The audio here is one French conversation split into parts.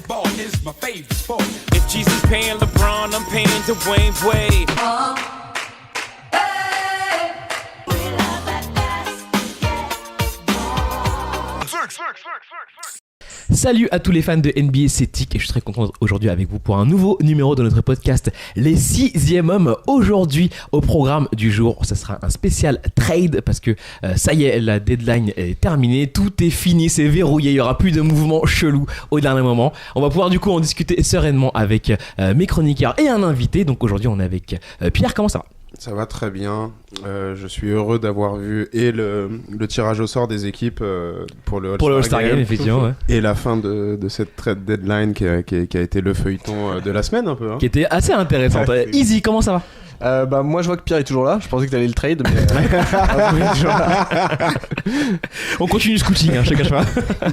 Basketball is my favorite sport. If Jesus paying LeBron, I'm paying Dwayne Wade. Salut à tous les fans de NBA, c'est Tic et je suis très content aujourd'hui avec vous pour un nouveau numéro de notre podcast Les 6e hommes. Aujourd'hui au programme du jour, ça sera un spécial trade parce que ça y est, la deadline est terminée, tout est fini, c'est verrouillé, il n'y aura plus de mouvements chelous au dernier moment. On va pouvoir du coup en discuter sereinement avec mes chroniqueurs et un invité. Donc aujourd'hui on est avec Pierre, comment ça va ? Ça va très bien. Je suis heureux d'avoir vu et le tirage au sort des équipes pour le All-Star Game, effectivement, ouais. Et la fin de cette trade deadline qui a été le feuilleton de la semaine un peu. Hein. Qui était assez intéressante. Easy, comment ça va ? Moi je vois que Pierre est toujours là, je pensais que t'allais le trade mais on continue le scouting, je te cache pas.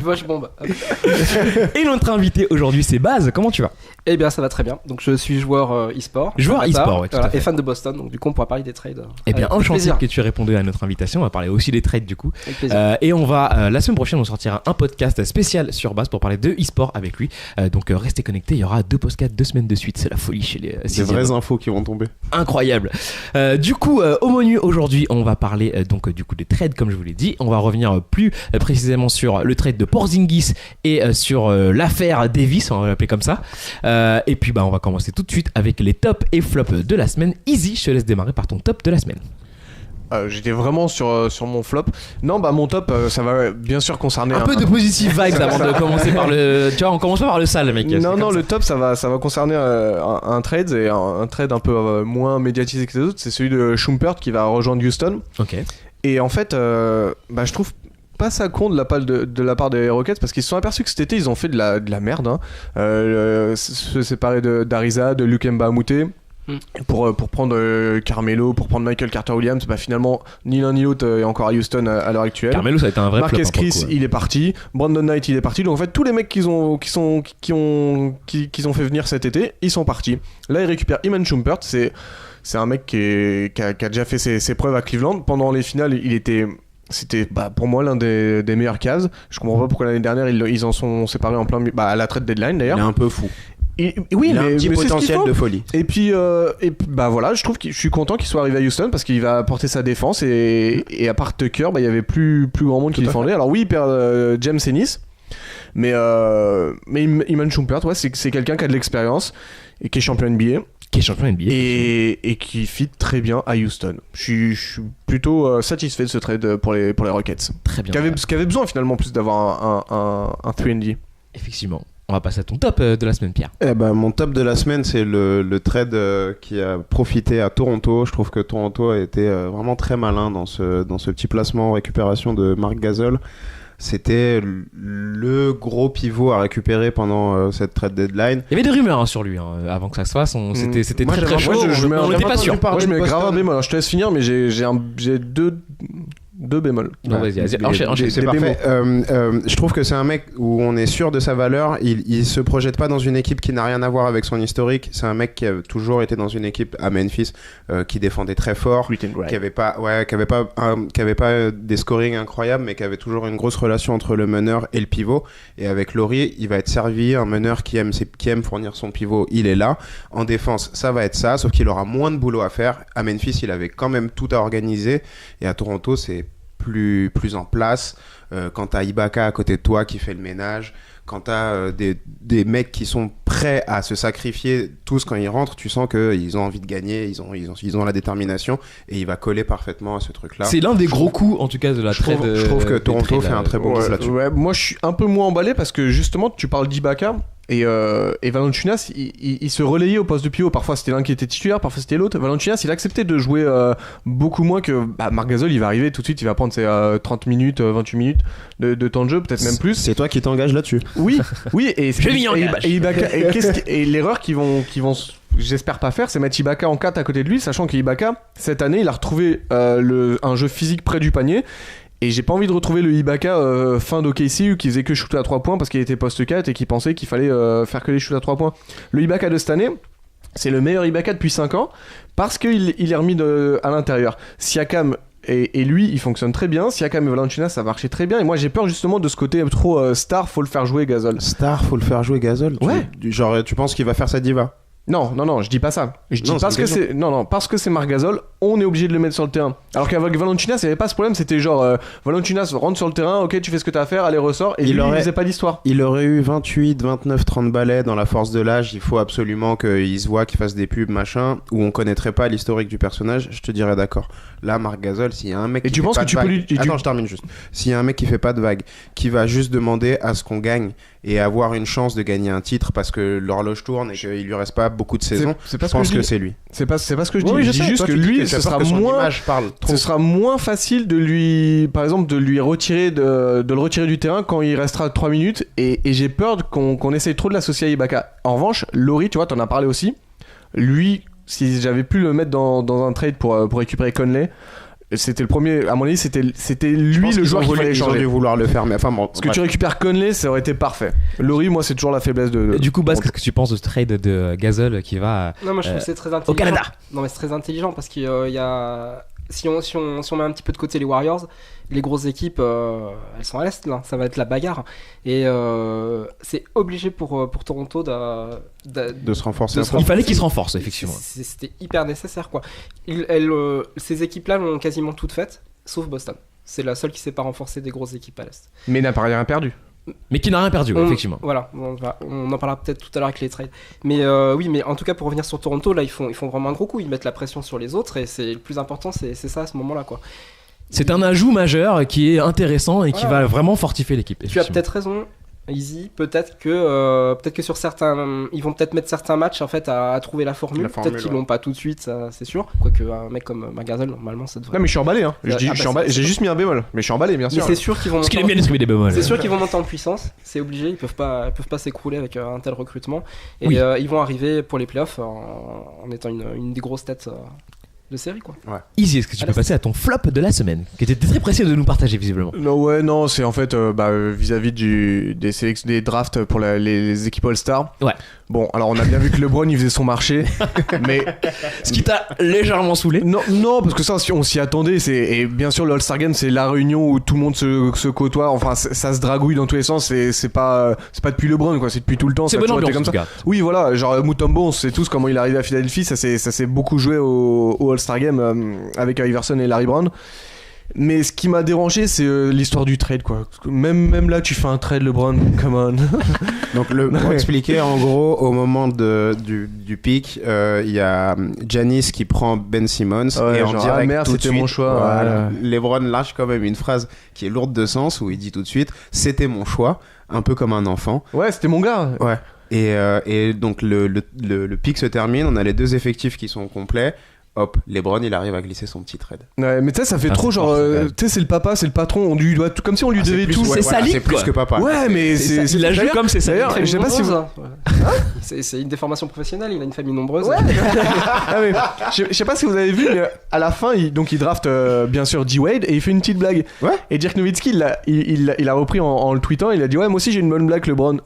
Moi je bombe. Et notre invité aujourd'hui c'est Baz, comment tu vas ? Eh bien ça va très bien, donc je suis joueur e-sport. Joueur e-sport, ouais, tout à fait. Et fan de Boston, donc du coup on pourra parler des trades. Eh bien enchanté que tu répondes à notre invitation, on va parler aussi des trades du coup. Avec plaisir. Et on va, la semaine prochaine on sortira un podcast spécial sur Baz pour parler de e-sport avec lui. Donc restez connectés, il y aura 2 podcasts 2 semaines de suite, c'est la folie chez les 6e. Des vraies infos qui vont tomber. Incroyable. Du coup, au menu aujourd'hui, on va parler donc du coup des trades comme je vous l'ai dit. On va revenir plus précisément sur le trade de Porzingis et sur l'affaire Davis, on va l'appeler comme ça. Et puis on va commencer tout de suite avec les tops et flops de la semaine. Easy, je te laisse démarrer par ton top de la semaine. J'étais vraiment sur mon flop. Non, mon top, ça va bien sûr concerner un peu de positive vibes avant de commencer par le. Tu vois, on commence pas par le sale, mec. Non, le top, ça va concerner un trade et un trade un peu moins médiatisé que les autres. C'est celui de Schumpert qui va rejoindre Houston. Ok. Et en fait, je trouve pas ça con de la part des Rockets parce qu'ils se sont aperçus que cet été ils ont fait de la merde. Hein. Se séparer d'Ariza, de Lukemba Amouté. Pour prendre Carmelo, pour prendre Michael Carter-Williams, finalement ni l'un ni l'autre est encore à Houston à l'heure actuelle. Carmelo ça a été un vrai flop. Marquez Chris coup, ouais. Il est parti, Brandon Knight il est parti, donc en fait tous les mecs qu'ils ont fait venir cet été ils sont partis. Là ils récupèrent Iman Shumpert, c'est un mec qui a déjà fait ses preuves à Cleveland. Pendant les finales c'était pour moi l'un des meilleurs Cavs. Je comprends pas pourquoi l'année dernière ils en sont séparés en plein à la trade deadline d'ailleurs. Il est un peu fou. Oui, il a un petit potentiel de folie. Et puis, voilà, je trouve que je suis content qu'il soit arrivé à Houston parce qu'il va apporter sa défense et à part Tucker, il y avait plus grand monde qui défendait. Alors oui, il perd James Ennis, mais Iman Shumpert, ouais, c'est quelqu'un qui a de l'expérience et qui est champion NBA. Et qui fit très bien à Houston. Je suis plutôt satisfait de ce trade pour les Rockets. Très bien. Qui avait besoin finalement plus d'avoir un 3&D. Effectivement. On va passer à ton top de la semaine, Pierre. Mon top de la semaine, c'est le trade qui a profité à Toronto. Je trouve que Toronto a été vraiment très malin dans ce petit placement en récupération de Marc Gasol. C'était le gros pivot à récupérer pendant cette trade deadline. Il y avait des rumeurs sur lui avant que ça se fasse. C'était très chaud. On n'était pas sûr. Moi, je mets grave un bémol. Je te laisse finir, mais j'ai deux bémols. Non, vas-y. Enchaîne. C'est parfait. Je trouve que c'est un mec où on est sûr de sa valeur. Il se projette pas dans une équipe qui n'a rien à voir avec son historique. C'est un mec qui a toujours été dans une équipe à Memphis qui défendait très fort, qui avait pas des scorings incroyables, mais qui avait toujours une grosse relation entre le meneur et le pivot. Et avec Laurie, il va être servi un meneur qui aime fournir son pivot. Il est là. En défense, ça va être ça, sauf qu'il aura moins de boulot à faire. À Memphis, il avait quand même tout à organiser, et à Toronto, c'est plus en place. Quand t'as Ibaka à côté de toi qui fait le ménage, quand t'as des mecs qui sont prêts à se sacrifier tous quand ils rentrent, tu sens qu'ils ont envie de gagner, ils ont la détermination, et il va coller parfaitement à ce truc-là. C'est l'un des gros coups en tout cas de la trade. Je trouve que Toronto fait un très bon coup là-dessus. Ouais, moi je suis un peu moins emballé parce que justement tu parles d'Ibaka. Et Valanciunas il se relayait au poste de pivot. Parfois c'était l'un qui était titulaire, parfois c'était l'autre. Valanciunas il acceptait de jouer beaucoup moins que Marc Gasol. Il va arriver tout de suite, il va prendre ses 30 minutes, 28 minutes de temps de jeu, peut-être même plus. C'est toi qui t'engages là-dessus. Oui, et je m'y engage. Et l'erreur qu'ils vont j'espère pas faire, c'est mettre Ibaka en 4 à côté de lui, sachant qu'Ibaka cette année il a retrouvé un jeu physique près du panier. Et j'ai pas envie de retrouver le Ibaka fin d'OKC qui faisait que shooter à 3 points parce qu'il était poste 4 et qui pensait qu'il fallait faire que les shoots à 3 points. Le Ibaka de cette année, c'est le meilleur Ibaka depuis 5 ans parce qu'il est remis à l'intérieur. Siakam et lui il fonctionne très bien. Siakam et Valanciunas ça marchait très bien, et moi j'ai peur justement de ce côté trop star, faut le faire jouer Gasol. Star, faut le faire jouer Gasol. Ouais. Genre tu penses qu'il va faire sa diva? Non, je dis pas ça. Je dis Non, parce que c'est parce que c'est Marc Gasol, on est obligé de le mettre sur le terrain. Alors qu'avec Valanciunas, il y avait pas ce problème, c'était genre Valanciunas rentre sur le terrain, OK, tu fais ce que t'as à faire, allez ressort, et il faisait pas d'histoire. Il aurait eu 28, 29, 30 balais dans la force de l'âge, il faut absolument qu'il se voit, qu'il fasse des pubs machin, où on connaîtrait pas l'historique du personnage, je te dirais d'accord. Là Marc Gasol, s'il y a un mec et qui tu fait penses pas que de tu peux vague... lui Attends, je termine juste. S'il y a un mec qui fait pas de vague, qui va juste demander à ce qu'on gagne et avoir une chance de gagner un titre parce que l'horloge tourne et qu'il lui reste pas beaucoup de saisons, c'est pas je pense que c'est lui. C'est pas ce que je dis. Oui, je dis juste que lui, ce sera moins facile de lui, par exemple, de lui retirer de le retirer du terrain quand il restera 3 minutes. Et j'ai peur qu'on essaye trop de l'associer à Ibaka. En revanche, Laurie, tu vois, t'en as parlé aussi. Lui, si j'avais pu le mettre dans un trade pour récupérer Conley, c'était le premier. À mon avis, c'était lui le joueur qu'il fallait Ils ont changer. dû vouloir le faire, mais enfin bon. Parce que tu récupères Conley, ça aurait été parfait. Laurie, moi, c'est toujours la faiblesse de. Du coup, Bas, qu'est-ce que tu penses de ce trade de Gasol qui va Non, moi je trouve que c'est très intelligent. au Canada? Non, mais c'est très intelligent parce qu'il y a. Si on met un petit peu de côté les Warriors, les grosses équipes, elles sont à l'est là, ça va être la bagarre. Et c'est obligé pour Toronto de se renforcer. Il fallait qu'il se renforce, effectivement. C'était hyper nécessaire quoi. Ces équipes-là l'ont quasiment toutes faites, sauf Boston. C'est la seule qui s'est pas renforcée des grosses équipes à l'est. Mais n'a pas rien perdu. Mais qui n'a rien perdu, effectivement. Voilà, on en parlera peut-être tout à l'heure avec les trades. Mais oui, mais en tout cas pour revenir sur Toronto, là ils font vraiment un gros coup, ils mettent la pression sur les autres et c'est le plus important, c'est ça à ce moment-là quoi. C'est un ajout majeur qui est intéressant et qui va vraiment fortifier l'équipe. Tu as peut-être raison, Easy. Peut-être que sur certains, ils vont peut-être mettre certains matchs en fait à trouver la formule. Peut-être qu'ils l'ont pas tout de suite, ça, c'est sûr. Quoique un mec comme Gasol normalement ça devrait. Non mais je suis emballé hein. J'ai juste mis un bémol, mais je suis emballé bien sûr. Mais c'est sûr qu'ils vont. Parce qu'il aime bien distribuer des bémols. C'est sûr qu'ils vont monter en puissance. C'est obligé. Ils peuvent pas s'écrouler avec un tel recrutement. Et ils vont arriver pour les playoffs en étant une des grosses têtes. De série quoi. Ouais. Easy, est-ce que tu peux passer à ton flop de la semaine qui était très précieux de nous partager visiblement? Non, c'est en fait vis-à-vis des drafts pour les équipes All-Star. Ouais. Bon, alors on a bien vu que LeBron il faisait son marché, mais ce qui t'a légèrement saoulé. Non, parce que ça on s'y attendait. Et bien sûr le All-Star Game c'est la réunion où tout le monde se côtoie. Enfin ça se dragouille dans tous les sens. C'est pas depuis LeBron quoi, c'est depuis tout le temps. C'est bonne ambiance comme ça. Oui voilà, genre Mutombo on sait tous comment il est arrivé à Philadelphie. Ça s'est beaucoup joué au All-Star Game avec Iverson et Larry Brown. Mais ce qui m'a dérangé c'est l'histoire du trade quoi. Même là tu fais un trade LeBron, come on. Donc pour expliquer en gros au moment du pic, il y a Giannis qui prend Ben Simmons et en direct merde, tout de c'était suite, mon choix. Voilà. LeBron lâche quand même une phrase qui est lourde de sens où il dit tout de suite c'était mon choix, un peu comme un enfant. Ouais, c'était mon gars. Ouais. Et donc le pic se termine, on a les deux effectifs qui sont complets. Hop, LeBron il arrive à glisser son petit trade. Ouais, mais tu sais, ça fait trop genre. Tu sais, c'est le papa, c'est le patron, on lui doit tout, comme si on lui devait tout. C'est salique, c'est plus que papa. Ouais, mais c'est. Il la joue comme c'est ça. D'ailleurs, je sais pas si vous. C'est une déformation professionnelle, il a une famille nombreuse. Ouais. Ah, mais, je sais pas si vous avez vu, mais à la fin, il draft bien sûr D-Wade et il fait une petite blague. Ouais. Et Dirk Nowitzki, il a repris en le tweetant, il a dit ouais, moi aussi j'ai une bonne blague, LeBron.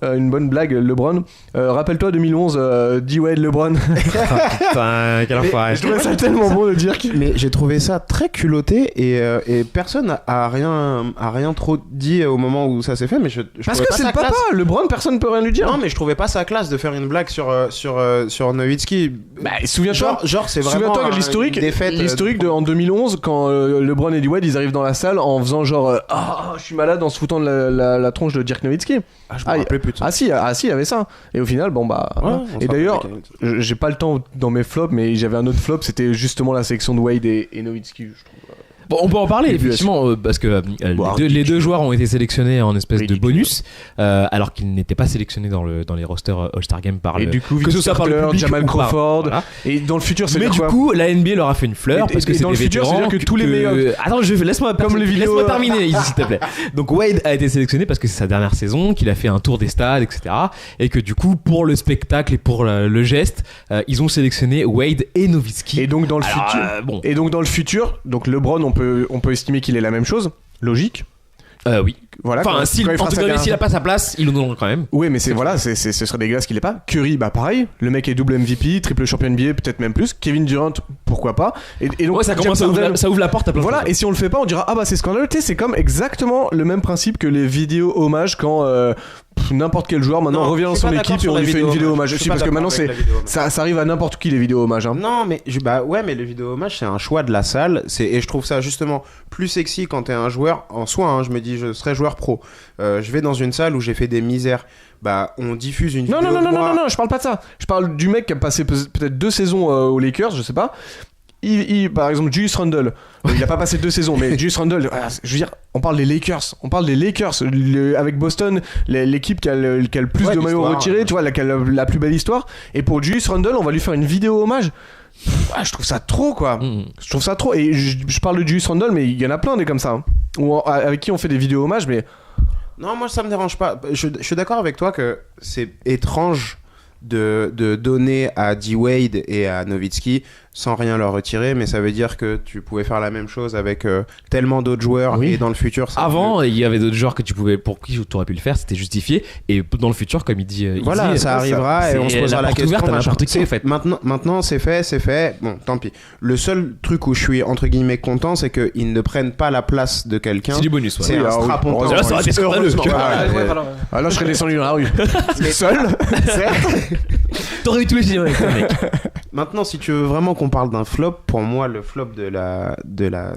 Rappelle-toi 2011, D-Wade, LeBron. Putain, quel enfoiré. Je trouvais ça tellement bon de dire mais j'ai trouvé ça très culotté et personne a rien trop dit au moment où ça s'est fait, mais je parce que c'est le papa, LeBron, personne peut rien lui dire. Non, mais je trouvais pas ça classe de faire une blague sur Nowitzki. Bah souviens-toi, genre c'est vraiment l'historique en 2011 quand LeBron et D-Wade ils arrivent dans la salle en faisant genre je suis malade, en se foutant de la tronche de Dirk Nowitzki. Je me rappelais plus de ça. Ah si, il y avait ça. Et au final et d'ailleurs j'ai pas le temps dans mes flops, mais j'avais un autre flop, c'était justement la sélection de Wade et Nowitzki, je trouve. Bon, on peut en parler effectivement parce que les deux joueurs ont été sélectionnés en espèce de bonus alors qu'ils n'étaient pas sélectionnés dans les rosters All-Star Game par du coup, que ce soit par le public Jamal Crawford. Voilà. Et dans le futur, c'est mais du coup, la NBA leur a fait une fleur parce que c'est dans des le futur, vétérans. C'est-à-dire que tous les meilleurs. Attends, laisse-moi terminer ici, s'il te plaît. Donc Wade a été sélectionné parce que c'est sa dernière saison, qu'il a fait un tour des stades, etc. Et que du coup, pour le spectacle et pour le geste, ils ont sélectionné Wade et Nowitzki. Et donc dans le futur, donc LeBron, on peut estimer qu'il est la même chose, logique. Oui. voilà. Enfin, quand il fera sa dernière- s'il a pas sa place, ils le donneront quand même. Oui, mais ce serait dégueulasse qu'il l'ait pas. Curry, bah pareil. Le mec est double MVP, triple champion NBA, peut-être même plus. Kevin Durant, pourquoi pas. Et donc, Ouais, ça James commence Harden- ça ouvre la porte à plein de Voilà, choses. et si on le fait pas, on dira ah bah c'est scandaleux. Tu sais, c'est comme exactement le même principe que les vidéos hommages quand n'importe quel joueur maintenant Non, revient je dans suis son pas équipe d'accord et sur on la lui fait une vidéo hommage. Je suis Si, pas parce que d'accord maintenant avec la vidéo hommage. ça arrive à n'importe qui les vidéos hommages. Hein. Non, mais mais les vidéos hommages, c'est un choix de la salle. Et je trouve ça justement plus sexy quand t'es un joueur en soi. Hein, je me dis, je serais joueur pro. Je vais dans une salle où j'ai fait des misères. Bah, on diffuse une vidéo. Non, je parle pas de ça. Je parle du mec qui a passé peut-être 2 saisons aux Lakers, je sais pas. Par exemple, Julius Randle, il a pas passé 2 saisons, mais Julius Randle, je veux dire, on parle des Lakers, avec Boston, l'équipe qui a le plus de maillots retirés, tu vois, qui a la plus belle histoire. Et pour Julius Randle, on va lui faire une vidéo hommage. Je trouve ça trop, quoi. Je trouve ça trop. Et je parle de Julius Randle, mais il y en a plein des comme ça, hein, avec qui on fait des vidéos hommages, mais. Non, moi ça me dérange pas. Je suis d'accord avec toi que c'est étrange de donner à D-Wade et à Nowitzki sans rien leur retirer, mais ça veut dire que tu pouvais faire la même chose avec tellement d'autres joueurs, Oui. et dans le futur ça Avant, il y avait d'autres joueurs pour qui tu aurais pu le faire, c'était justifié. Et dans le futur, comme il dit, voilà, ça arrivera et on se posera la question. Ouverte à n'importe qui, C'est- en fait. Maintenant, c'est fait. Bon, tant pis. Le seul truc où je suis entre guillemets content, c'est qu'ils ne prennent pas la place de quelqu'un. C'est du bonus. Ouais. C'est un strapontin. Là, ça aurait été scandaleux. Heureusement. Voilà. Ah là, je serais descendu dans la rue. Seul. T'aurais eu tous les signaux avec toi, mec. Maintenant, si tu veux vraiment qu'on parle d'un flop, pour moi, le flop de la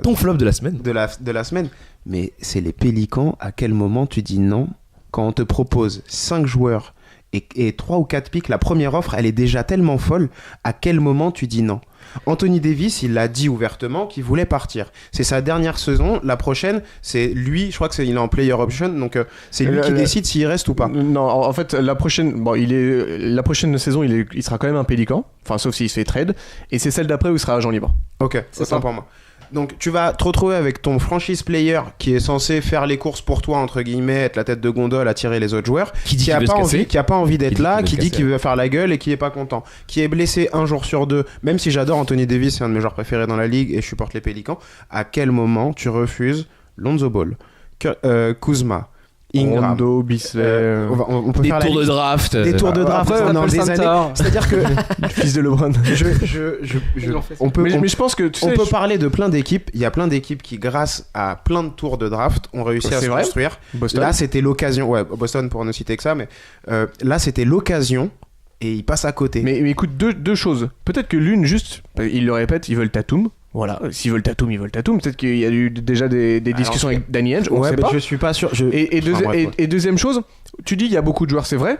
Ton flop de la semaine. de la semaine, mais c'est les Pélicans. À quel moment tu dis non quand on te propose 5 joueurs et 3 ou 4 pics, la première offre, elle est déjà tellement folle. À quel moment tu dis non? Anthony Davis, il l'a dit ouvertement qu'il voulait partir. C'est sa dernière saison. La prochaine, c'est lui. Je crois que il est en player option, donc c'est lui qui décide s'il reste ou pas. Non, en fait, la prochaine saison, il sera quand même un Pélican. Enfin, sauf s'il se fait trade. Et c'est celle d'après où il sera agent libre. Ok, c'est ça pour moi. Donc tu vas te retrouver avec ton franchise player qui est censé faire les courses pour toi, entre guillemets, être la tête de gondole, attirer les autres joueurs, qui a pas envie d'être là, qui dit qu'il veut faire la gueule et qui est pas content, qui est blessé un jour sur 2, même si j'adore Anthony Davis, c'est un de mes joueurs préférés dans la ligue et je supporte les Pélicans. À quel moment tu refuses Lonzo Ball, Kuzma, Ingram, Rondo, Bisley, on peut Des faire la tours de liste. draft. Des tours de draft après, pendant Apple des Center. années. C'est-à-dire que fils de LeBron. on peut Mais je pense que tu on sais, peut parler de plein d'équipes. Il y a plein d'équipes qui, grâce à plein de tours de draft, ont réussi à C'est se vrai. construire. Boston. Là, c'était l'occasion. Ouais, Boston pour ne citer que ça, mais là, c'était l'occasion et ils passent à côté. Mais écoute, deux choses. Peut-être que l'une, juste, il le répète, ils veulent Tatum. Voilà, s'ils veulent Tatum, ils veulent Tatum. Peut-être qu'il y a eu déjà des discussions avec Danny Ainge, on ouais, sait mais pas. je suis pas sûr. Et deuxième chose, tu dis il y a beaucoup de joueurs, c'est vrai.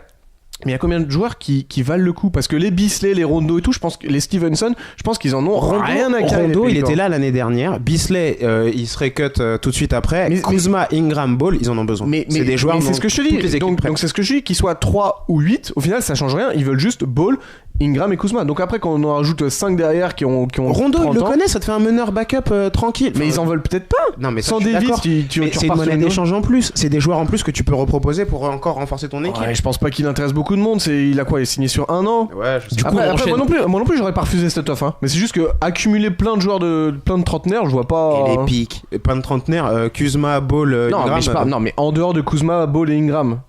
Mais il y a combien de joueurs qui valent le coup? Parce que les Bisley, les Rondo et tout, je pense que les Stevenson, je pense qu'ils en ont rien à carrer. Rondo, il était là l'année dernière. Bisley, il serait cut tout de suite après. Mais- Kuzma, Ingram, Ball, ils en ont besoin. C'est des joueurs. mais c'est dont ce que je te toutes les dis. équipes Donc prennent. c'est ce que je dis, qu'ils soient 3 ou 8, au final ça change rien. Ils veulent juste Ball, Ingram et Kuzma. Donc après, quand on en rajoute 5 derrière qui ont Rondo, 30 il le ans, connaît, ça te fait un meneur backup tranquille. mais ils en veulent peut-être pas. Non, mais ça, Sans je suis Davis, d'accord. tu Mais c'est une repars sur monnaie une autre. d'échange en plus. C'est des joueurs en plus que tu peux reproposer pour encore renforcer ton équipe. Ouais, je pense pas qu'il intéresse beaucoup de monde. Il a quoi? Il est signé sur 1 an. Ouais, je sais Du pas. coup, on Après, enchaîne. moi non plus, j'aurais pas refusé cette offre. Hein. Mais c'est juste que accumuler plein de joueurs plein de trentenaires, je vois pas. Et les pics. Et pas de trentenaire. Kuzma, Ball, Non, Ingram. mais en dehors de Kuzma, Ball et Ingram.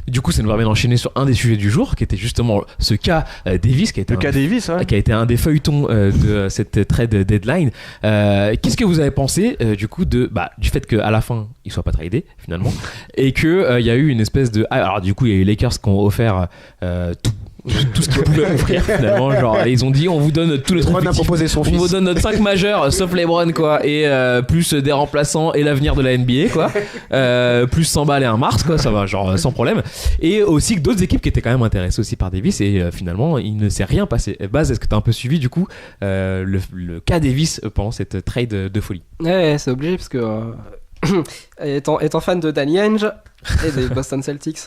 Du coup, ça nous permet d'enchaîner sur un des sujets du jour, qui était justement ce cas Davis, qui a été Le cas Davis, hein. qui a été un des feuilletons de cette trade deadline. Qu'est-ce que vous avez pensé du coup du fait qu'à la fin il soit pas tradé finalement et que il y a eu une espèce de alors du coup il y a eu les Lakers qui ont offert tout ce qu'ils pouvaient offrir finalement, genre ils ont dit on vous donne tous les LeBron trucs a proposé son on fils. vous donne notre 5 majeurs sauf LeBron quoi et plus des remplaçants et l'avenir de la NBA quoi, plus 100 balles et un Mars quoi, ça va genre sans problème, et aussi que d'autres équipes qui étaient quand même intéressées aussi par Davis et finalement il ne s'est rien passé. Baz, est-ce que t'as un peu suivi du coup le cas Davis pendant cette trade de folie? Ouais, c'est obligé parce que étant fan de Danny Ainge et des Boston Celtics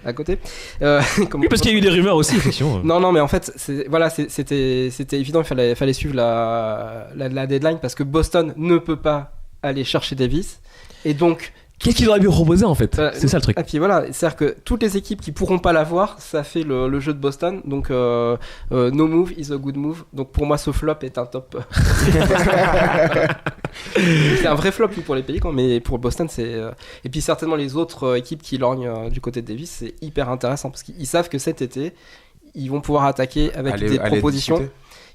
à côté. Oui, parce qu'il y a eu des rumeurs aussi, effectivement. Non, mais en fait, c'était évident, il fallait suivre la deadline parce que Boston ne peut pas aller chercher Davis. Et donc. Qu'est-ce qu'il aurait pu proposer en fait? C'est ça le truc. Et puis voilà, c'est-à-dire que toutes les équipes qui pourront pas l'avoir, ça fait le jeu de Boston. Donc, no move is a good move. Donc pour moi, ce flop est un top. C'est un vrai flop pour les Pelicans, mais pour Boston, c'est. Et puis certainement les autres équipes qui lorgnent du côté de Davis, c'est hyper intéressant parce qu'ils savent que cet été, ils vont pouvoir attaquer avec des propositions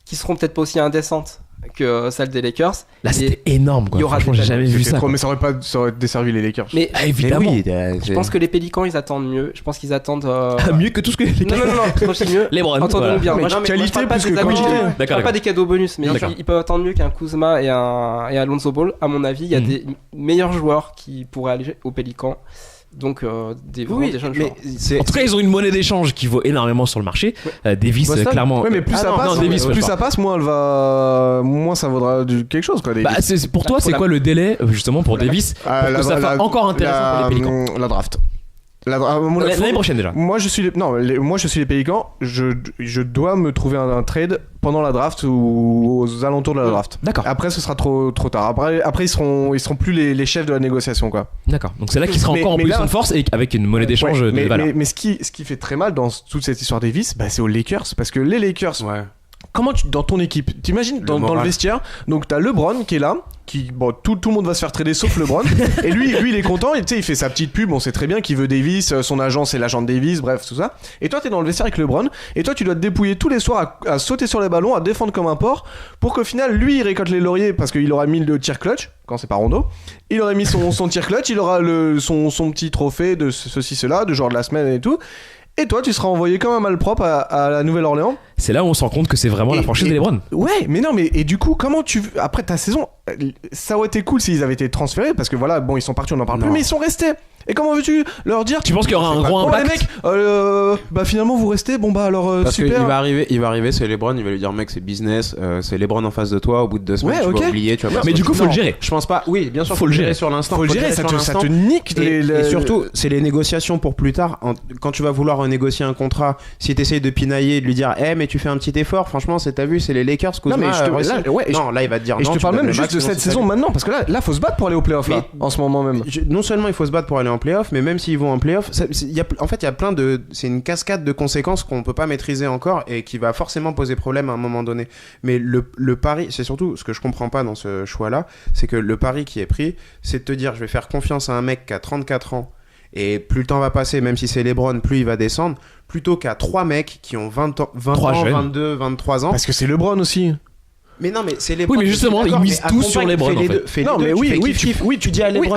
qui seront peut-être pas aussi indécentes que celle des Lakers. Là, c'était énorme, quoi. Franchement, j'ai jamais vu ça. Mais ça aurait desservi les Lakers. Mais évidemment. Je pense que les Pélicans, ils attendent mieux. Je pense qu'ils attendent. Mieux que tout ce que les Lakers. Non, c'est mieux. Les Browns. Entendons bien. Moi, qualité plus que quantité. Je parle pas des cadeaux bonus, mais ils peuvent attendre mieux qu'un Kuzma et un Lonzo Ball. À mon avis, il y a des meilleurs joueurs qui pourraient aller aux Pélicans. Donc des jeunes joueurs. En tout cas, ils ont une monnaie d'échange qui vaut énormément sur le marché. Davis, clairement. Ouais, mais plus ça passe, moins ça vaudra quelque chose, quoi. Bah, pour toi, c'est quoi le délai justement pour Davis pour que ça soit encore intéressant pour les Pélicans? La draft. L'année prochaine déjà. Moi je suis les Pélicans. Je dois me trouver un trade pendant la draft ou aux alentours de la draft. D'accord. Après ce sera trop tard. Après ils seront plus les chefs de la négociation, quoi. D'accord. Donc c'est là qu'ils seront encore en position de force et avec une monnaie d'échange de valeur. Mais ce qui fait très mal dans toute cette histoire Davis, c'est aux Lakers, parce que les Lakers. Ouais. Comment dans ton équipe, t'imagines dans le vestiaire, donc t'as LeBron qui est là, tout le monde va se faire trader sauf LeBron, et lui il est content, et tu sais il fait sa petite pub, on sait très bien qu'il veut Davis, son agent c'est l'agent de Davis, bref tout ça, et toi t'es dans le vestiaire avec LeBron, et toi tu dois te dépouiller tous les soirs à sauter sur les ballons, à défendre comme un porc, pour qu'au final lui il récolte les lauriers parce qu'il aura mis le tir clutch, quand c'est pas Rondo, il aurait mis son tir clutch, il aura son petit trophée de ceci cela, de joueur de la semaine et tout. Et toi, tu seras envoyé comme un malpropre à la Nouvelle-Orléans. C'est là où on se rend compte que c'est vraiment la franchise des LeBron. Ouais, mais non, et du coup, après ta saison, ça aurait été cool s'ils avaient été transférés, parce que voilà, bon, ils sont partis, on en parle plus, mais ils sont restés. Et comment veux-tu leur dire? Tu penses qu'il y aura un gros impact? Les mecs, finalement vous restez, alors parce super. Il va arriver, c'est LeBron, il va lui dire mec c'est business, c'est LeBron en face de toi, au bout de 2 semaines tu vas oublier, tu vas pas. Mais du coup faut le gérer. Je pense pas. Oui, bien sûr, faut le gérer sur l'instant. Faut le gérer, ça te nique. Et surtout, c'est les négociations pour plus tard. Quand tu vas vouloir renégocier un contrat, si t'essayes de pinailler, de lui dire mais tu fais un petit effort, franchement t'as vu, c'est les Lakers. Non mais là il va te dire non. Et je te parle même juste de cette saison maintenant, parce que là faut se battre pour aller aux playoffs là, en ce moment même. Non seulement il faut se battre pour aller en playoffs, mais même s'ils vont en playoff, il y a plein de, c'est une cascade de conséquences qu'on peut pas maîtriser encore et qui va forcément poser problème à un moment donné. Mais le pari, c'est surtout ce que je comprends pas dans ce choix-là, c'est que le pari qui est pris, c'est de te dire je vais faire confiance à un mec qui a 34 ans et plus le temps va passer, même si c'est LeBron, plus il va descendre, plutôt qu'à 3 mecs qui ont 20 ans, 22, 23 ans. Parce que c'est LeBron aussi. Mais non, mais c'est les. Oui, mais justement, ils misent tous sur LeBron en fait. Non, mais oui, tu dis à LeBron,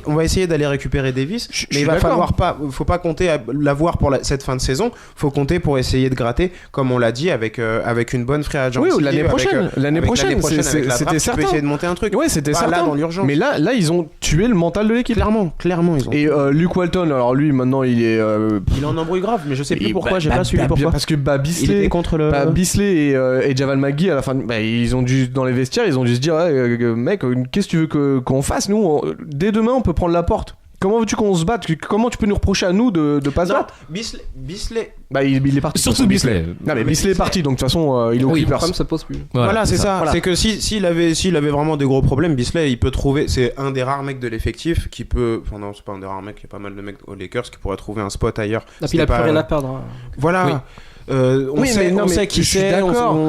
on va essayer d'aller récupérer Davis, mais il va falloir faut pas compter à l'avoir pour cette fin de saison. Faut compter pour essayer de gratter, comme on l'a dit, avec une bonne free agency. Oui, l'année prochaine, c'était certain. Tu peux essayer de monter un truc. Ouais, c'était certain. Là, dans l'urgence. Mais là, ils ont tué le mental de l'équipe. Clairement, ils ont. Et Luke Walton, alors lui, maintenant, il est. Il est en embrouille grave, mais je sais plus pourquoi. J'ai pas suivi pourquoi. Parce que Bisley et Javal McGee à la fin. Ils ont dû, dans les vestiaires, ils ont dû se dire mec, qu'est-ce que tu veux qu'on fasse? Nous, dès demain, on peut prendre la porte. Comment veux-tu qu'on se batte? Comment tu peux nous reprocher à nous de pas se battre? Bisley. Il est parti. Surtout Bisley. Non, mais Bisley est parti, donc de toute façon, il est au Clippers. Le problème se pose plus. Voilà, c'est ça. Voilà. C'est que s'il avait vraiment des gros problèmes, Bisley, il peut trouver. C'est un des rares mecs de l'effectif qui peut. Enfin, non, c'est pas un des rares mecs. Il y a pas mal de mecs aux Lakers qui pourraient trouver un spot ailleurs. Et puis il a plus rien à perdre. Voilà. Oui. On sait qui c'est,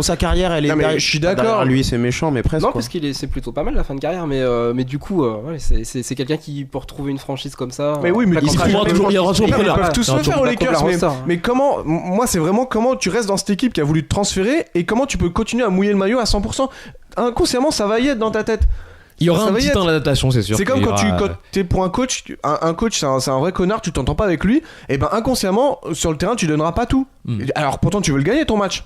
sa carrière elle est derrière. Je suis d'accord. Lui c'est méchant mais presque. Non parce c'est plutôt pas mal la fin de carrière, mais du coup c'est quelqu'un qui peut retrouver une franchise comme ça. Mais oui, mais il y aura toujours ils peuvent tous le faire aux Lakers. Mais comment, moi c'est vraiment comment tu restes dans cette équipe qui a voulu te transférer et comment tu peux continuer à mouiller le maillot à 100%. Inconsciemment ça va y être dans ta tête. Il y aura un petit temps d'adaptation, c'est sûr. C'est comme quand t'es pour un coach, un coach c'est un vrai connard, tu t'entends pas avec lui, et inconsciemment sur le terrain tu donneras pas tout. Alors pourtant tu veux le gagner ton match.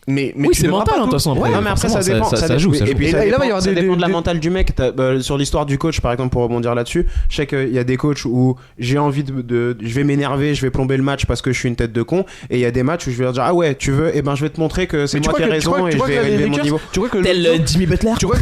Mais oui, c'est mental de toute façon. Ouais, non, mais après ça dépend, ça joue. Et puis ça dépend de la mentale du mec. Sur l'histoire du coach, par exemple, pour rebondir là-dessus, je sais qu'il y a des coachs où j'ai envie je vais m'énerver, je vais plomber le match parce que je suis une tête de con. Et il y a des matchs où je vais leur dire ah ouais, tu veux, et je vais te montrer que c'est moi qui ai raison et je vais élever mon niveau. Tel Jimmy Butler. Tu crois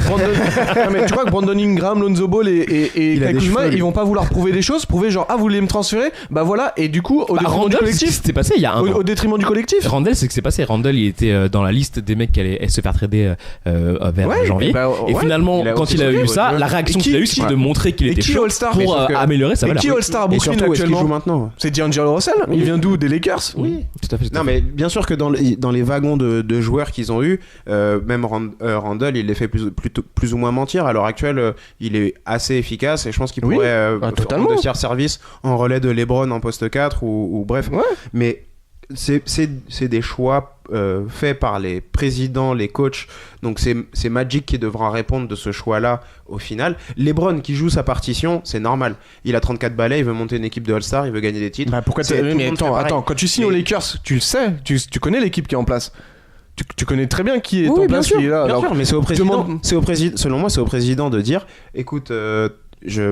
que Brandon Ingram, Lonzo Ball et Kuzma, ils vont pas vouloir prouver des choses, prouver genre ah vous voulez me transférer, voilà. Et du coup au détriment du collectif. C'était passé il y a un an. Au détriment du collectif. Randall, c'est que c'est passé. Randall, il était dans la liste des mecs qui allaient se faire trader vers janvier. Et finalement, quand il a eu ça, la réaction qu'il a eu, c'est de montrer qu'il était chaud pour améliorer sa valeur. Et qui All-Star à Brooklyn actuellement joue maintenant? C'est D'Angelo Russell. Il vient d'où? Des Lakers. Oui, tout à fait. Non, mais bien sûr que dans les wagons de joueurs qu'ils ont eu, même Randle, il les fait plus ou moins mentir. À l'heure actuelle, il est assez efficace et je pense qu'il pourrait totalement de tiers service en relais de LeBron en poste 4 ou bref. Ouais. Mais c'est des choix faits par les présidents, les coachs. Donc c'est Magic qui devra répondre de ce choix-là au final. LeBron qui joue sa partition, c'est normal. Il a 34 balais, il veut monter une équipe de All-Star, il veut gagner des titres. Pourquoi mais attends, quand tu signes aux Lakers, tu le sais, tu connais l'équipe qui est en place. Tu connais très bien qui est en place, qui est là. Bien sûr, mais c'est au président. Selon moi, c'est au président de dire, écoute.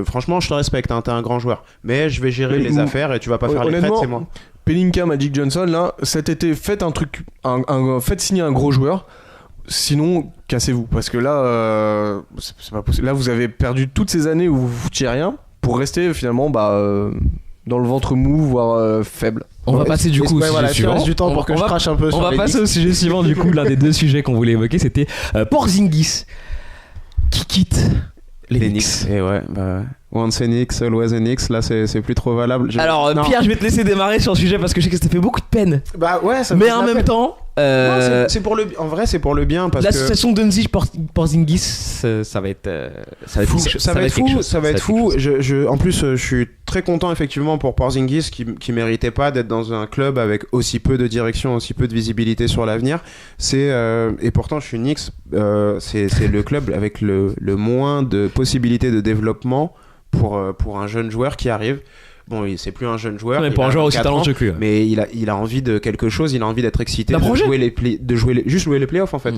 Franchement, je te respecte, hein, t'es un grand joueur, mais je vais gérer les affaires et tu vas pas faire les trades, c'est moi. Pelinka, Magic Johnson, là, cet été, faites un truc, faites signer un gros joueur. Sinon, cassez-vous, parce que là, c'est pas possible. Là, vous avez perdu toutes ces années où vous foutiez rien pour rester finalement, dans le ventre mou, voire faible. On va passer du coup au sujet suivant. Du temps pour que je crache un peu. On va passer au sujet suivant. Du coup, l'un des deux sujets qu'on voulait évoquer, c'était Porzingis qui quitte les Knicks. Et ouais, once an Knicks, always an Knicks, là c'est plus trop valable. Alors Pierre, je vais te laisser démarrer sur le sujet parce que je sais que ça fait beaucoup de peine. Bah ouais, ça me mais en même temps, c'est pour le. En vrai, c'est pour le bien parce l'association Doncic Porzingis, ça va être fou. Ça va être fou. En plus, je suis très content effectivement pour Porzingis qui méritait pas d'être dans un club avec aussi peu de direction, aussi peu de visibilité sur l'avenir. Et pourtant, je suis Knicks. C'est le club avec le moins de possibilités de développement pour un jeune joueur qui arrive. Bon, c'est plus un jeune joueur. Mais pour un joueur aussi talentueux que lui. Mais il a envie de quelque chose, il a envie d'être excité, juste jouer les playoffs en fait.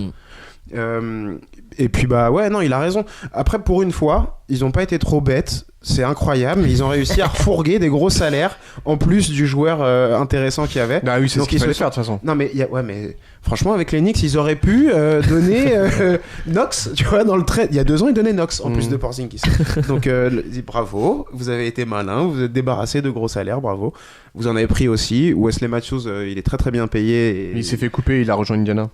Et puis non, il a raison. Après, pour une fois, ils ont pas été trop bêtes. C'est incroyable. Ils ont réussi à refourguer des gros salaires en plus du joueur intéressant qu'il y avait. Ah oui, c'est ce qu'il fallait faire de toute façon. Non mais mais franchement avec les Knicks, ils auraient pu donner Knox. Tu vois, dans le trade, il y a 2 ans, ils donnaient Knox en plus de Porzingis. Donc bravo, vous avez été malin, vous êtes débarrassé de gros salaires, bravo. Vous en avez pris aussi. Wesley Matthews, il est très très bien payé. Il s'est fait couper, il a rejoint Indiana.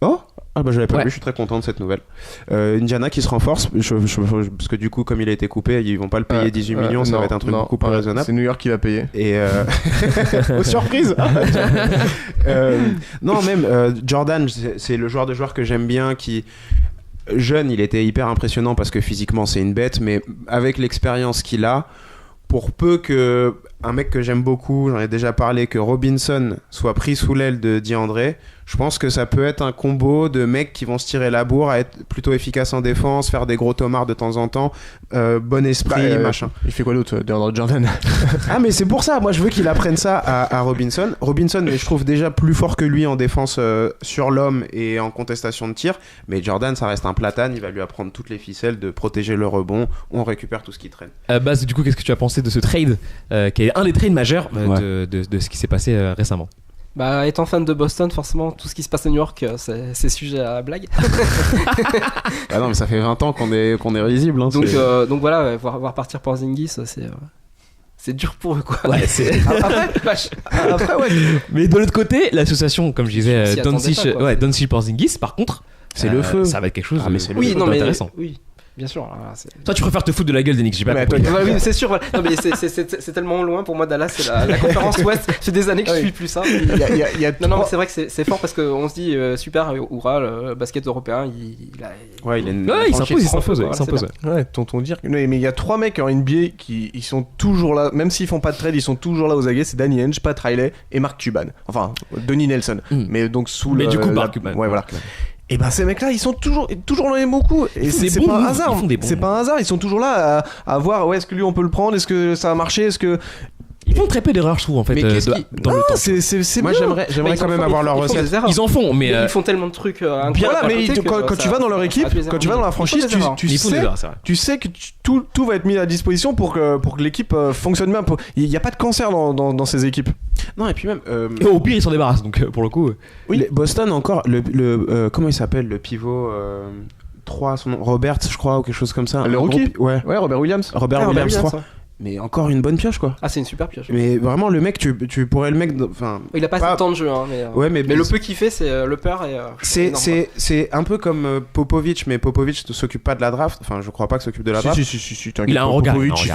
Oh, je l'avais pas vu, je suis très content de cette nouvelle. Indiana qui se renforce, parce que du coup, comme il a été coupé, ils vont pas le payer 18 millions, ça va être un truc beaucoup plus raisonnable. C'est New York qui va payer. Et aux surprises. Non, même Jordan, c'est le genre de joueur que j'aime bien, qui jeune, il était hyper impressionnant parce que physiquement c'est une bête, mais avec l'expérience qu'il a, pour peu que un mec que j'aime beaucoup, j'en ai déjà parlé, que Robinson soit pris sous l'aile de DeAndre, je pense que ça peut être un combo de mecs qui vont se tirer la bourre, à être plutôt efficaces en défense, faire des gros tomards de temps en temps, bon esprit, machin. Il fait quoi d'autre, DeAndre Jordan? Ah mais c'est pour ça, moi je veux qu'il apprenne ça à Robinson. Robinson, mais je trouve déjà plus fort que lui en défense sur l'homme et en contestation de tir, mais Jordan ça reste un platane, il va lui apprendre toutes les ficelles de protéger le rebond, on récupère tout ce qui traîne. Baz, du coup, qu'est-ce que tu as pensé de ce trade qui est un des trades majeurs de ce qui s'est passé récemment? Étant fan de Boston, forcément, tout ce qui se passe à New York, c'est sujet à blague. Ah non, mais ça fait 20 ans qu'on est risible. Hein, donc voilà, voir partir Porzingis, c'est dur pour eux, quoi. Ouais, c'est... Après, ouais. Mais de l'autre côté, l'association, comme je disais, Doncic Porzingis, par contre, c'est le feu. Ça va être quelque chose d'intéressant. Oui. Bien sûr. Toi, tu préfères te foutre de la gueule des Knicks, j'ai pas compris. Oui, c'est sûr. Voilà. Non, mais c'est tellement loin pour moi. Dallas, c'est la conférence Ouest. C'est des années que je suis plus ça. Non, c'est vrai que c'est fort parce qu'on se dit super, Oura, le basket européen, il s'impose. Ouais, tonton dire. Mais il y a 3 mecs en NBA qui ils sont toujours là, même s'ils font pas de trade, ils sont toujours là aux aguets. C'est Danny Ainge, Pat Riley et Mark Cuban. Enfin, Donnie Nelson. Mais donc sous le. Mais du coup, Mark Cuban. Ouais, voilà. Et ces mecs-là, ils sont toujours dans les bons coups. Et c'est pas un hasard. C'est pas un hasard. Ils sont toujours là à voir. Est-ce que lui on peut le prendre? Est-ce que ça va marcher? Est-ce que ils font très peu d'erreurs, je trouve, en fait. Dans le temps. C'est moi, bien. j'aimerais quand même avoir leur recette. Ils en font, mais ils font tellement de trucs incroyables. Voilà, mais quand tu vas dans leur équipe, quand tu vas dans la franchise, tu sais que tout va être mis à disposition pour que l'équipe fonctionne bien. Il n'y a pas de cancer dans ces équipes. Non, et puis même. Et au pire, ils s'en débarrassent, donc pour le coup. Oui, Boston encore. Comment il s'appelle, le pivot 3, son nom, Robert, je crois, ou quelque chose comme ça. Le rookie. Ouais, Robert Williams. Robert Williams 3. mais encore une bonne pioche quoi. Ah, c'est une super pioche. Mais vraiment le mec, tu pourrais le mec, enfin. Il a pas assez de temps de jeu, hein, mais le peu qu'il fait, c'est le peur et. C'est un peu comme Popovic, mais Popovic ne s'occupe pas de la draft. Enfin, je crois pas que s'occupe de la draft. Si, il a un regard. Popovic,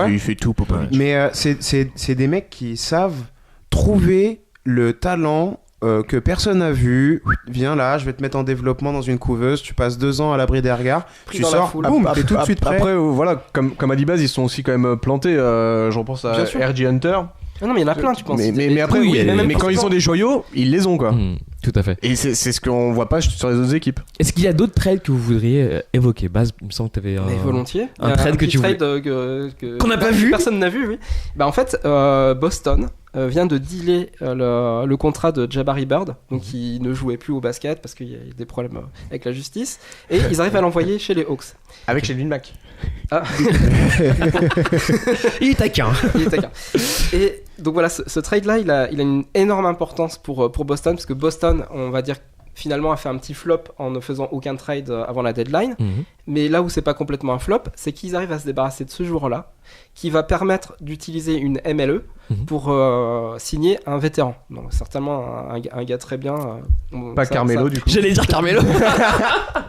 il fait tout, Popovic. Mais c'est des mecs qui savent trouver le talent que personne n'a vu. Viens là, je vais te mettre en développement dans une couveuse. Tu passes 2 ans à l'abri des regards. Tu sors, boum, t'es tout de suite prêt. Après, voilà, comme à l'Ibaz, ils sont aussi quand même plantés. J'en pense à RG Hunter. Ah non, mais il y en a plein, tu penses. Mais après, oui, mais quand ils ont des joyaux, ils les ont quoi. Tout à fait. Et c'est ce qu'on voit pas sur les autres équipes. Est-ce qu'il y a d'autres trades que vous voudriez évoquer? Baz, il me semble que tu avais Mais volontiers. un trade que tu voulais. Qu'on n'a pas vu. Personne n'a vu, oui. Bah en fait, Boston vient de dealer le contrat de Jabari Bird, donc il ne jouait plus au basket parce qu'il y a des problèmes avec la justice, et ils arrivent à l'envoyer chez les Hawks. Avec Shelvin Mack. Ah. Il est taquin. Et donc voilà, ce trade-là, il a une énorme importance pour Boston, parce que Boston, on va dire, finalement a fait un petit flop en ne faisant aucun trade avant la deadline. Mais là où c'est pas complètement un flop, c'est qu'ils arrivent à se débarrasser de ce joueur-là, qui va permettre d'utiliser une MLE pour signer un vétéran. Donc certainement un gars très bien. Pas Carmelo du coup. J'allais dire Carmelo.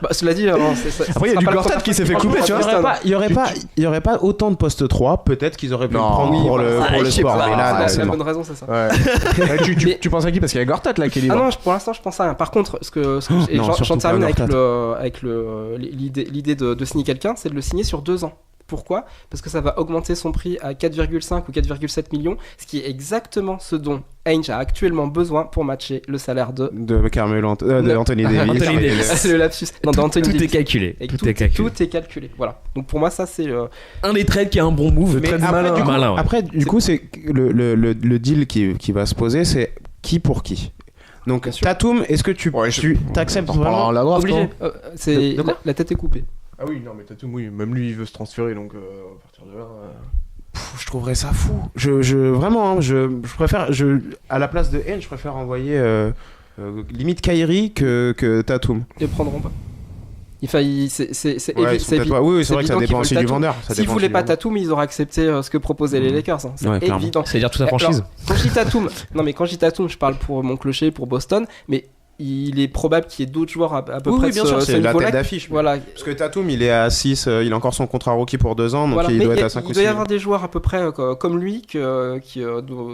Bah, cela dit, après il y a du Gortat qui s'est fait couper, tu vois. Il y aurait pas autant de poste 3, peut-être qu'ils auraient pu le prendre pour le sport. Mais là, c'est la bonne raison, c'est ça. Ouais. tu penses à qui? Parce qu'il y a Gortat là qui est libre. Ah non, pour l'instant je pense à rien. Par contre, j'en termine avec l'idée de signer quelqu'un, c'est de le signer sur 2 ans. Pourquoi ? Parce que ça va augmenter son prix à 4,5 ou 4,7 millions, ce qui est exactement ce dont Ainge a actuellement besoin pour matcher le salaire de Carmelo, de Anthony Davis. C'est le lapsus. Non, d'Anthony Tout est Davis. calculé. Tout est calculé. Voilà. Donc pour moi, ça c'est un des trades qui est un bon move. Mais après, du coup, c'est le deal qui va se poser, c'est qui pour qui. Donc Tatum, est-ce que tu t'acceptes vraiment la draft? Obligé. La tête est coupée. Ah oui, non mais Tatum, oui, même lui il veut se transférer, donc à partir de là. Je trouverais ça fou. Vraiment, je préfère, à la place de N, je préfère envoyer limite Kyrie que Tatum. Ils ne prendront pas. C'est oui, c'est vrai que ça dépend aussi du vendeur. S'ils voulaient pas Tatum, ils auraient accepté ce que proposaient les Lakers. C'est évident. C'est-à-dire toute sa franchise. Quand je dis Tatum, je parle pour mon clocher, pour Boston, mais il est probable qu'il y ait d'autres joueurs à peu près bien sûr, c'est la tête d'affiche. Voilà. Parce que Tatum, il est à 6, il a encore son contrat rookie pour 2 ans, donc voilà. Il doit être à 5 ou 6. Il doit y avoir des joueurs à peu près comme lui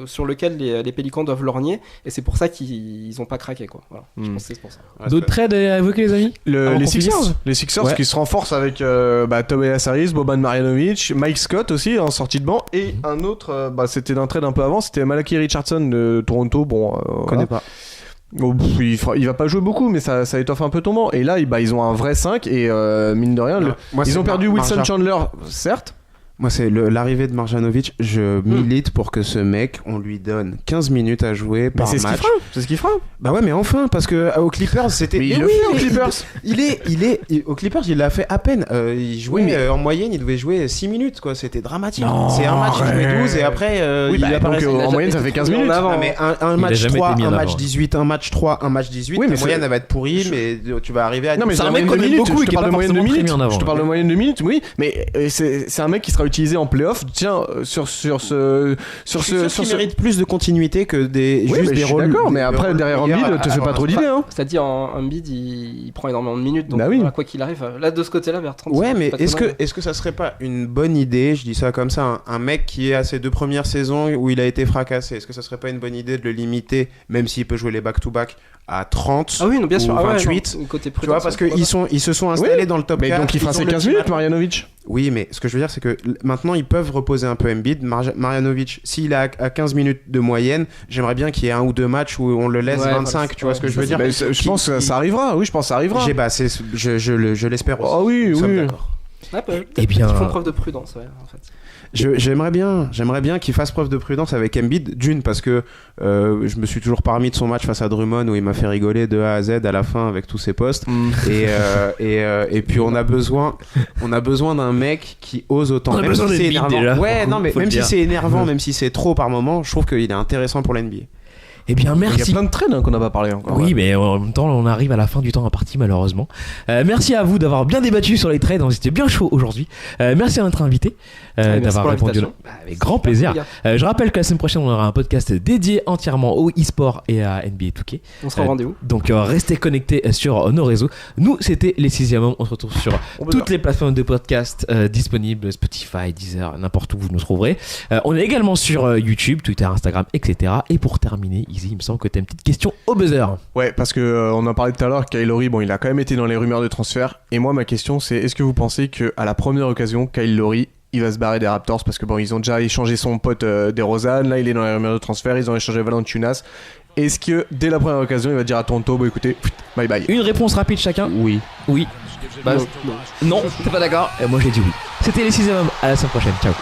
sur lesquels les Pélicans doivent lorgner, et c'est pour ça qu'ils n'ont pas craqué, quoi. Voilà. Je pense que c'est pour ça. D'autres trades à évoquer, les amis? Les Sixers qui se renforcent avec Tobias Harris, Boban Marjanovic, Mike Scott aussi en sortie de banc, et un autre, c'était d'un trade un peu avant, c'était Malachi Richardson de Toronto. Je connais pas. Il va pas jouer beaucoup, mais ça étoffe un peu ton banc. Et là, ils ont un vrai 5 et mine de rien, ils ont perdu Wilson Chandler, certes. Moi, c'est l'arrivée de Marjanovic. Je milite pour que ce mec, on lui donne 15 minutes à jouer par match. C'est ce qu'il fera. Bah ouais, mais enfin, parce que aux Clippers, c'était. Mais aux Clippers. Aux Clippers, il l'a fait à peine. Il jouait en moyenne, il devait jouer 6 minutes, quoi. C'était dramatique. C'est un match, il jouait 12 et après, il apparaît. En moyenne, ça fait 15 minutes. Non, mais un match 3, un match 18, un match 3, un match 18. La moyenne, elle va être pourrie, mais tu vas arriver à. Non, mais c'est un mec qu'on aime beaucoup et qui est pas forcément très mis en avant. Je te parle de moyenne de minutes, oui. Mais c'est un mec qui sera utilisé en playoff. Tiens, sur ce mérite plus de continuité que juste des rôles. D'accord, mais après derrière Embiid, te fais pas trop d'idées. C'est-à-dire Embiid, il prend énormément de minutes, donc quoi qu'il arrive, là de ce côté-là, Bertrand. Ouais, mais est-ce que ça serait pas une bonne idée, je dis ça comme ça, un mec qui est à ses 2 premières saisons où il a été fracassé, est-ce que ça serait pas une bonne idée de le limiter, même s'il peut jouer les back-to-back, à 30 bien sûr. ou 28, tu vois, parce qu'ils se sont installés dans le top 4. Mais donc il fera ses 15 minutes, Marjanovic. Oui, mais ce que je veux dire, c'est que maintenant ils peuvent reposer un peu Embiid. Marjanovic, s'il est à 15 minutes de moyenne, j'aimerais bien qu'il y ait 1 ou 2 matchs où on le laisse 25, tu vois ce que je veux dire. Je pense que ça arrivera, je pense que ça arrivera. Je l'espère aussi. Ah oui. Et bien, ils font preuve de prudence, en fait. J'aimerais bien qu'il fasse preuve de prudence avec Embiid, d'une parce que je me suis toujours pas remis de son match face à Drummond où il m'a fait rigoler de A à Z à la fin avec tous ses postes et puis on a besoin d'un mec qui ose autant. On a besoin d'Embiid déjà. Ouais, non mais même si c'est énervant, même si c'est trop par moment, je trouve qu'il est intéressant pour l'NBA. Eh bien, Il y a merci. plein de trades qu'on n'a pas parlé encore. Oui, mais en même temps, on arrive à la fin du temps imparti, malheureusement. Merci à vous d'avoir bien débattu sur les trades. On était bien chaud aujourd'hui. Merci à notre invité Merci d'avoir pour répondu. l'invitation. Avec grand plaisir. Merci, les Je rappelle que la semaine prochaine, on aura un podcast dédié entièrement au e-sport et à NBA 2K. On sera au rendez-vous. Donc, restez connectés sur nos réseaux. Nous, c'était les 6e hommes. On se retrouve sur toutes les plateformes de podcast disponibles, Spotify, Deezer, n'importe où vous nous trouverez. On est également sur YouTube, Twitter, Instagram, etc. Et pour terminer, Izzy, il me semble que tu as une petite question au buzzer. Ouais, parce que on en parlait tout à l'heure, Kyle Lowry, bon, il a quand même été dans les rumeurs de transfert. Et moi, ma question, c'est est-ce que vous pensez qu'à la première occasion, Kyle Lowry, il va se barrer des Raptors? Parce que bon, ils ont déjà échangé son pote DeRozan, là, il est dans les rumeurs de transfert, ils ont échangé Valanciunas. Est-ce que dès la première occasion, il va dire à Toronto, bon écoutez, bye bye? Une réponse rapide chacun. Oui. Oui. Non, t'es pas d'accord? Moi, j'ai dit oui. C'était les 6e hommes. À la semaine prochaine. Ciao.